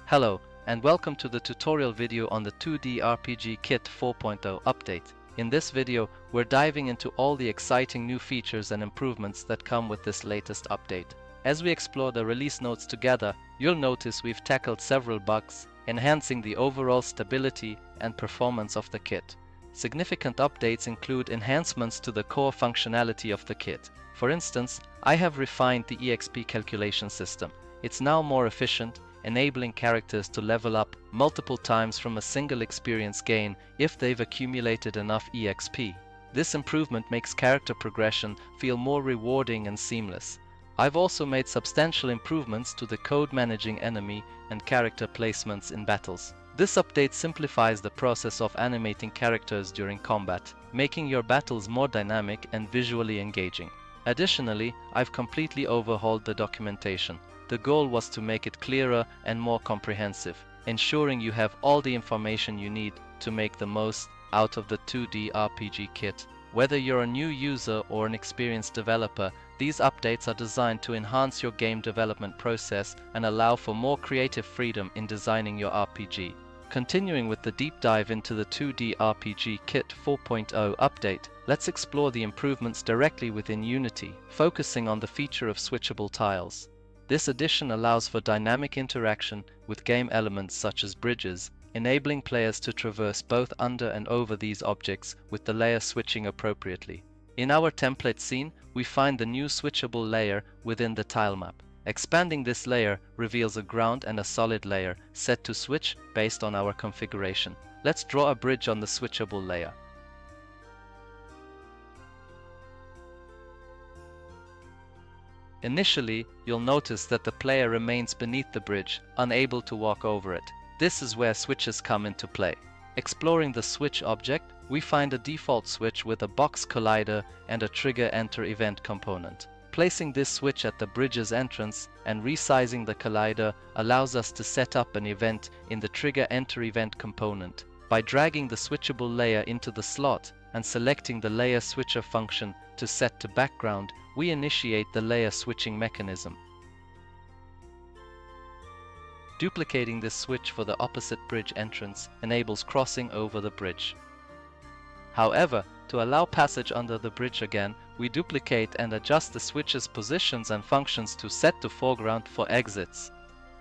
Hello, and welcome to the tutorial video on the 2D RPG Kit 4.0 update. In this video, we're diving into all the exciting new features and improvements that come with this latest update. As we explore the release notes together, you'll notice we've tackled several bugs, enhancing the overall stability and performance of the kit. Significant updates include enhancements to the core functionality of the kit. For instance, I have refined the EXP calculation system. It's now more efficient, enabling characters to level up multiple times from a single experience gain if they've accumulated enough EXP. This improvement makes character progression feel more rewarding and seamless. I've also made substantial improvements to the code managing enemy and character placements in battles. This update simplifies the process of animating characters during combat, making your battles more dynamic and visually engaging. Additionally, I've completely overhauled the documentation. The goal was to make it clearer and more comprehensive, ensuring you have all the information you need to make the most out of the 2D RPG kit. Whether you're a new user or an experienced developer, these updates are designed to enhance your game development process and allow for more creative freedom in designing your RPG. Continuing with the deep dive into the 2D RPG Kit 4.0 update, let's explore the improvements directly within Unity, focusing on the feature of switchable tiles. This addition allows for dynamic interaction with game elements such as bridges, enabling players to traverse both under and over these objects with the layer switching appropriately. In our template scene, we find the new switchable layer within the tile map. Expanding this layer reveals a ground and a solid layer set to switch based on our configuration. Let's draw a bridge on the switchable layer. Initially, you'll notice that the player remains beneath the bridge, unable to walk over it. This is where switches come into play. Exploring the switch object, we find a default switch with a box collider and a trigger enter event component. Placing this switch at the bridge's entrance and resizing the collider allows us to set up an event in the trigger enter event component. By dragging the switchable layer into the slot and selecting the layer switcher function to set to background, we initiate the layer switching mechanism. Duplicating this switch for the opposite bridge entrance enables crossing over the bridge. However, to allow passage under the bridge again, we duplicate and adjust the switch's positions and functions to set to foreground for exits.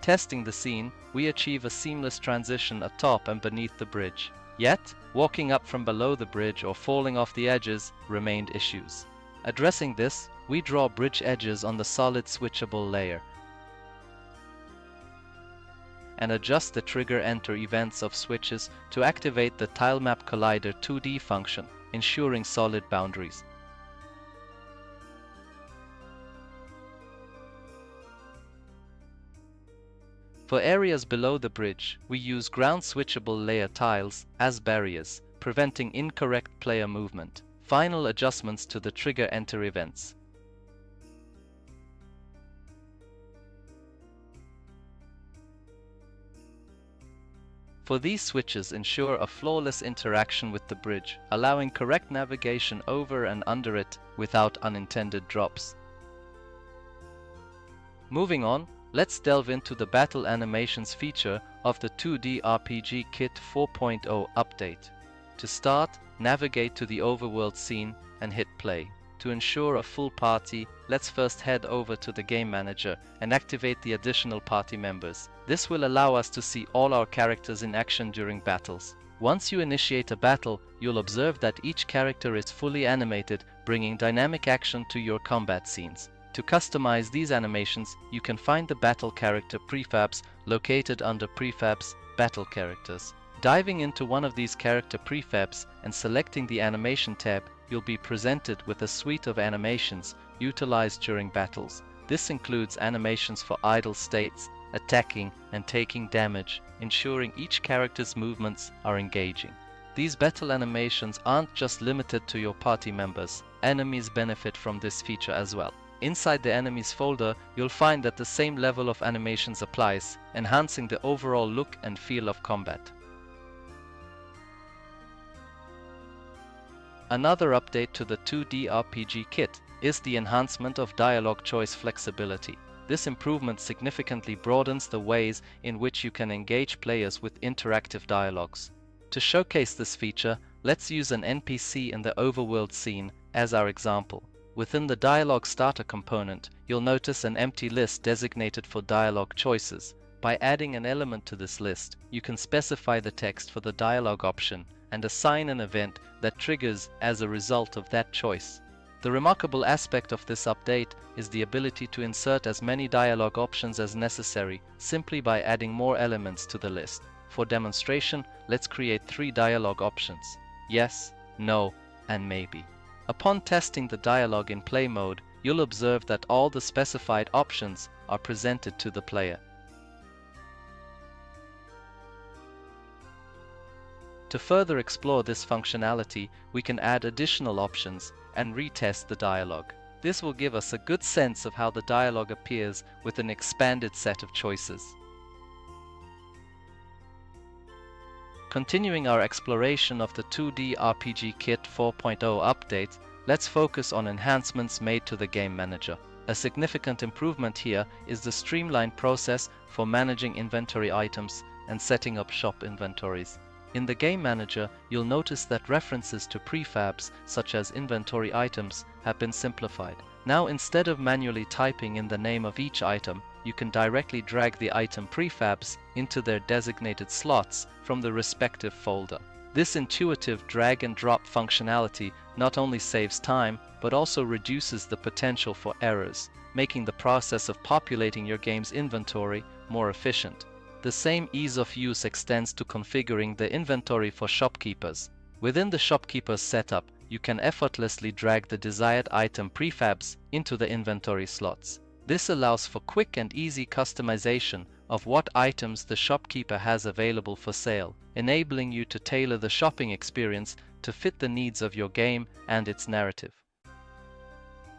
Testing the scene, we achieve a seamless transition atop and beneath the bridge. Yet, walking up from below the bridge or falling off the edges remained issues. Addressing this, we draw bridge edges on the solid switchable layer and adjust the trigger enter events of switches to activate the tilemap collider 2D function, ensuring solid boundaries. For areas below the bridge, we use ground switchable layer tiles as barriers, preventing incorrect player movement. Final adjustments to the trigger enter events. For these switches ensure a flawless interaction with the bridge, allowing correct navigation over and under it without unintended drops. Moving on, let's delve into the battle animations feature of the 2D RPG Kit 4.0 update. To start, navigate to the overworld scene and hit play. To ensure a full party, let's first head over to the game manager and activate the additional party members. This will allow us to see all our characters in action during battles. Once you initiate a battle, you'll observe that each character is fully animated, bringing dynamic action to your combat scenes. To customize these animations, you can find the battle character prefabs located under Prefabs Battle Characters. Diving into one of these character prefabs and selecting the animation tab, you'll be presented with a suite of animations utilized during battles. This includes animations for idle states, attacking and taking damage, ensuring each character's movements are engaging. These battle animations aren't just limited to your party members. Enemies benefit from this feature as well. Inside the enemies folder, you'll find that the same level of animations applies, enhancing the overall look and feel of combat. Another update to the 2D RPG kit is the enhancement of dialogue choice flexibility. This improvement significantly broadens the ways in which you can engage players with interactive dialogues. To showcase this feature, let's use an NPC in the overworld scene as our example. Within the dialogue starter component, you'll notice an empty list designated for dialogue choices. By adding an element to this list, you can specify the text for the dialogue option and assign an event that triggers as a result of that choice. The remarkable aspect of this update is the ability to insert as many dialogue options as necessary simply by adding more elements to the list. For demonstration, let's create 3 dialogue options: yes, no, and maybe. Upon testing the dialogue in play mode, you'll observe that all the specified options are presented to the player. To further explore this functionality, we can add additional options and retest the dialogue. This will give us a good sense of how the dialogue appears with an expanded set of choices. Continuing our exploration of the 2D RPG Kit 4.0 update, let's focus on enhancements made to the game manager. A significant improvement here is the streamlined process for managing inventory items and setting up shop inventories. In the game manager, you'll notice that references to prefabs such as inventory items have been simplified. Now, instead of manually typing in the name of each item, you can directly drag the item prefabs into their designated slots from the respective folder. This intuitive drag and drop functionality not only saves time, but also reduces the potential for errors, making the process of populating your game's inventory more efficient. The same ease of use extends to configuring the inventory for shopkeepers. Within the shopkeeper's setup, you can effortlessly drag the desired item prefabs into the inventory slots. This allows for quick and easy customization of what items the shopkeeper has available for sale, enabling you to tailor the shopping experience to fit the needs of your game and its narrative.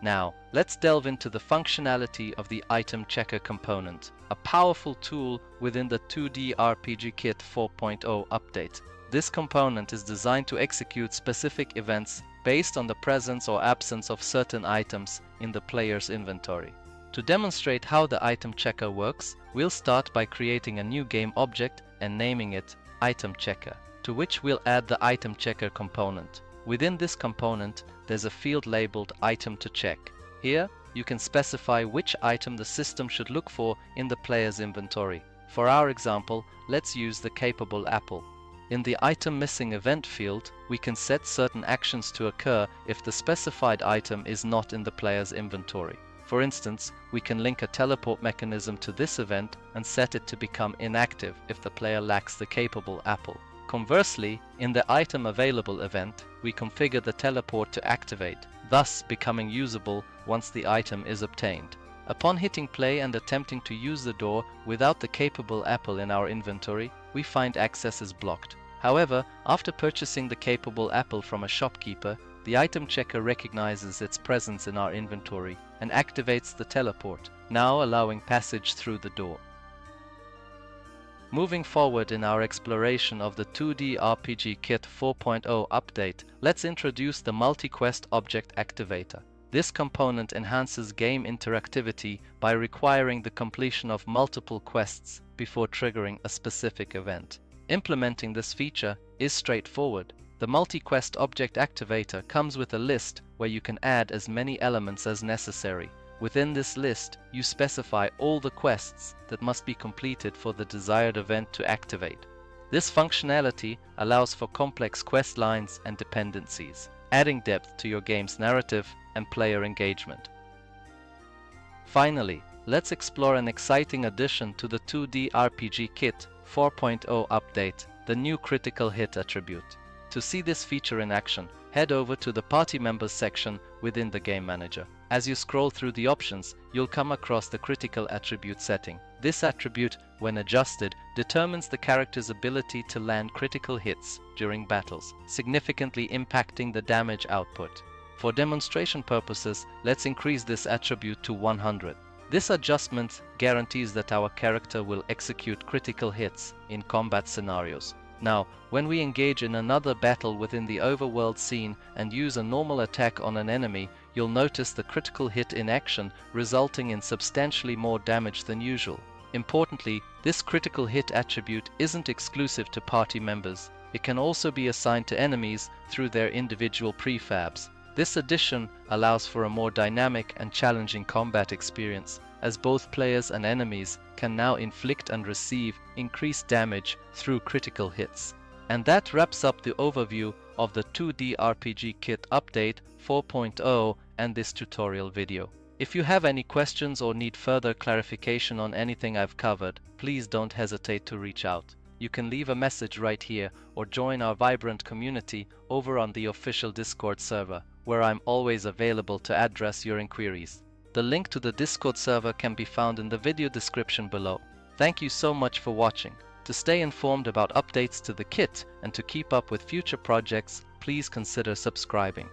Now, let's delve into the functionality of the Item Checker component, a powerful tool within the 2D RPG Kit 4.0 update. This component is designed to execute specific events based on the presence or absence of certain items in the player's inventory. To demonstrate how the Item Checker works, we'll start by creating a new game object and naming it Item Checker, to which we'll add the Item Checker component. Within this component, there's a field labeled Item to Check. Here, you can specify which item the system should look for in the player's inventory. For our example, let's use the capable apple. In the Item Missing event field, we can set certain actions to occur if the specified item is not in the player's inventory. For instance, we can link a teleport mechanism to this event and set it to become inactive if the player lacks the capable apple. Conversely, in the Item Available event, we configure the teleport to activate, thus becoming usable once the item is obtained. Upon hitting play and attempting to use the door without the capable apple in our inventory, we find access is blocked. However, after purchasing the capable apple from a shopkeeper, the Item Checker recognizes its presence in our inventory and activates the teleport, now allowing passage through the door. Moving forward in our exploration of the 2D RPG Kit 4.0 update, let's introduce the MultiQuest Object Activator. This component enhances game interactivity by requiring the completion of multiple quests before triggering a specific event. Implementing this feature is straightforward. The MultiQuest Object Activator comes with a list where you can add as many elements as necessary. Within this list, you specify all the quests that must be completed for the desired event to activate. This functionality allows for complex quest lines and dependencies, adding depth to your game's narrative and player engagement. Finally, let's explore an exciting addition to the 2D RPG Kit 4.0 update, the new Critical Hit attribute. To see this feature in action, head over to the Party Members section within the Game Manager. As you scroll through the options, you'll come across the Critical Attribute setting. This attribute, when adjusted, determines the character's ability to land critical hits during battles, significantly impacting the damage output. For demonstration purposes, let's increase this attribute to 100. This adjustment guarantees that our character will execute critical hits in combat scenarios. Now, when we engage in another battle within the overworld scene and use a normal attack on an enemy, you'll notice the critical hit in action, resulting in substantially more damage than usual. Importantly, this critical hit attribute isn't exclusive to party members. It can also be assigned to enemies through their individual prefabs. This addition allows for a more dynamic and challenging combat experience, as both players and enemies can now inflict and receive increased damage through critical hits. And that wraps up the overview of the 2D RPG Kit Update 4.0 and this tutorial video. If you have any questions or need further clarification on anything I've covered, please don't hesitate to reach out. You can leave a message right here or join our vibrant community over on the official Discord server, where I'm always available to address your inquiries. The link to the Discord server can be found in the video description below. Thank you so much for watching. To stay informed about updates to the kit and to keep up with future projects, please consider subscribing.